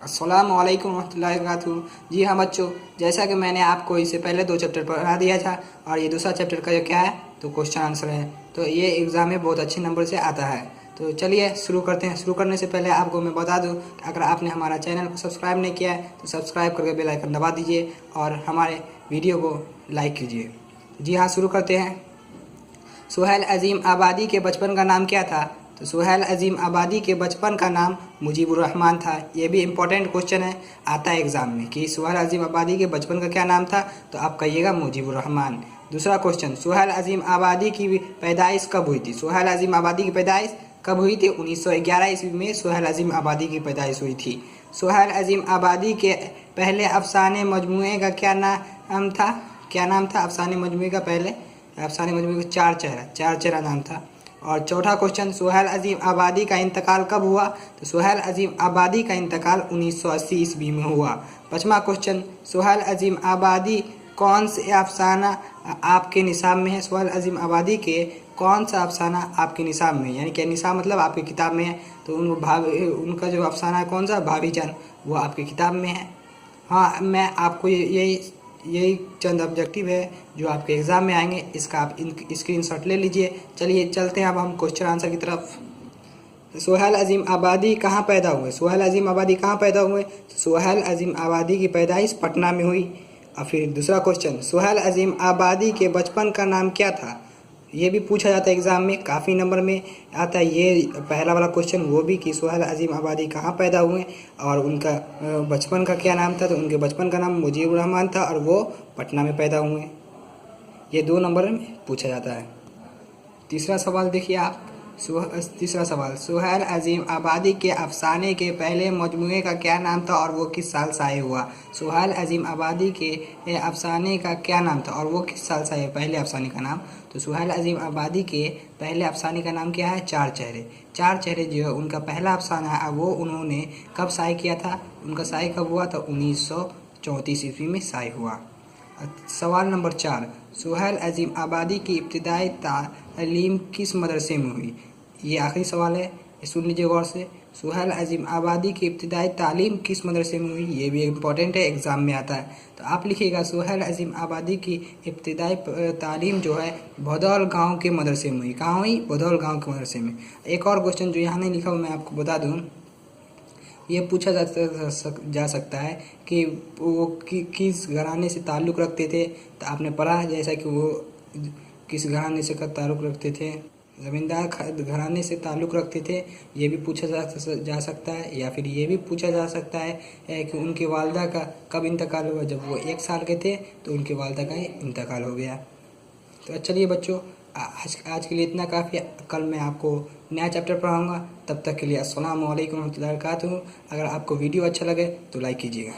अस्सलाम वालेकुम रहमतुल्लाहि वबरकातुहू। जी हाँ बच्चों, जैसा कि मैंने आपको इससे पहले 2 चैप्टर पढ़ा दिया था और ये दूसरा चैप्टर का जो क्या है तो क्वेश्चन आंसर है, तो ये एग्ज़ाम में बहुत अच्छे नंबर से आता है। तो चलिए शुरू करते हैं। शुरू करने से पहले आपको मैं बता दूं कि अगर आपने हमारा चैनल को सब्सक्राइब नहीं किया है तो सब्सक्राइब करके बेल आइकन दबा दीजिए और हमारे वीडियो को लाइक कीजिए। जी हाँ, शुरू करते हैं। सुहेल अज़ीम आबादी के बचपन का नाम क्या था? तो सुहेल अज़ीम आबादी के बचपन का नाम मुजीबुर रहमान था। ये भी इम्पोर्टेंट क्वेश्चन है, आता है एग्जाम में कि सुहेल अज़ीम आबादी के बचपन का क्या नाम था, तो आप कहिएगा मुजीबुर रहमान। दूसरा क्वेश्चन, सुहेल अज़ीम आबादी की पैदाइश कब हुई थी? सुहेल अज़ीम आबादी की पैदाइश कब हुई थी? 1911 ईस्वी में सुहेल अज़ीम आबादी की पैदाइश हुई थी। सुहेल अज़ीम आबादी के पहले अफसाने मजमूए का क्या नाम था? क्या नाम था अफसाने मजमूए का? पहले अफसाने मजमूए का चार चेहरा नाम था। और चौथा क्वेश्चन, सुहेल अज़ीम आबादी का इंतकाल कब हुआ? तो सुहेल अज़ीम आबादी का इंतकाल 1980 ईस्वी में हुआ। पाँचवा क्वेश्चन, सुहेल अज़ीम आबादी कौन से अफसाना आपके निसाब में है? सुहेल अज़ीम आबादी के कौन सा अफसाना आपके निसाब में है? यानी कि निसाब मतलब आपकी किताब में है, तो उनका जो अफसाना है कौन सा, भाभीजान, वो आपकी किताब में है। हाँ, मैं आपको यही चंद ऑब्जेक्टिव है जो आपके एग्ज़ाम में आएंगे, इसका आप स्क्रीनशॉट ले लीजिए। चलिए चलते हैं अब हम क्वेश्चन आंसर की तरफ। सुहेल अज़ीम आबादी कहाँ पैदा हुए? सुहेल अज़ीम आबादी कहाँ पैदा हुए? तो सुहेल अज़ीम आबादी की पैदाइश पटना में हुई। और फिर दूसरा क्वेश्चन, सुहेल अज़ीम आबादी के बचपन का नाम क्या था? ये भी पूछा जाता है एग्ज़ाम में, काफ़ी नंबर में आता है ये पहला वाला क्वेश्चन, वो भी कि सुहेल अज़ीम आबादी कहाँ पैदा हुए और उनका बचपन का क्या नाम था? तो उनके बचपन का नाम मुजीबुर रहमान था और वो पटना में पैदा हुए। ये 2 नंबर में पूछा जाता है। तीसरा सवाल देखिए आप। तीसरा सवाल, सुहेल अज़ीम आबादी के अफसाने के पहले मजमूए का क्या नाम था और वो किस साल शाये हुआ? सुहेल अज़ीम आबादी के अफसाने का क्या नाम था और वो किस साल शाये? पहले अफसाने का नाम, तो सुहेल अज़ीम आबादी के पहले अफसाने का नाम क्या है? चार चेहरे। चार चेहरे जो है उनका पहला अफसाना है, वो उन्होंने कब शाये किया था? उनका शाये कब हुआ था? 1934 ईस्वी में शाये हुआ। सवाल नंबर 4, सुहेल अज़ीम आबादी की इब्तिदाई तालीम किस मदरसे में हुई? ये आखिरी सवाल है, सुन लीजिए गौर से। सुहेल अज़ीम आबादी की इब्तिदाई तालीम किस मदरसे में हुई? ये भी इम्पोर्टेंट है, एग्ज़ाम में आता है। तो आप लिखिएगा सुहेल अज़ीम आबादी की इब्तिदाई तालीम जो है भदौल गाँव के मदरसे में हुई। कहाँ हुई? भदौल गाँव के मदरसे में। एक और क्वेश्चन जो यहाँ नहीं लिखा हुआ मैं आपको बता दूँ, ये पूछा जा सकता है कि वो किस घराने से ताल्लुक़ रखते थे। तो आपने पढ़ा है जैसा कि वो किस घराने से ताल्लुक़ रखते थे, ज़मींदार घराने से ताल्लुक़ रखते थे। ये भी पूछा जा सकता है। या फिर ये भी पूछा जा सकता है कि उनके वालिदा का कब इंतकाल हुआ? जब वो 1 साल के थे तो उनके वालिदा का इंतकाल हो गया। तो चलिए बच्चों, आज के लिए इतना काफ़ी है। कल मैं आपको नया चैप्टर पढ़ाऊँगा। तब तक के लिए अस्सलाम वालेकुम रहमतुल्लाहि वबरकातुहू। अगर आपको वीडियो अच्छा लगे तो लाइक कीजिएगा।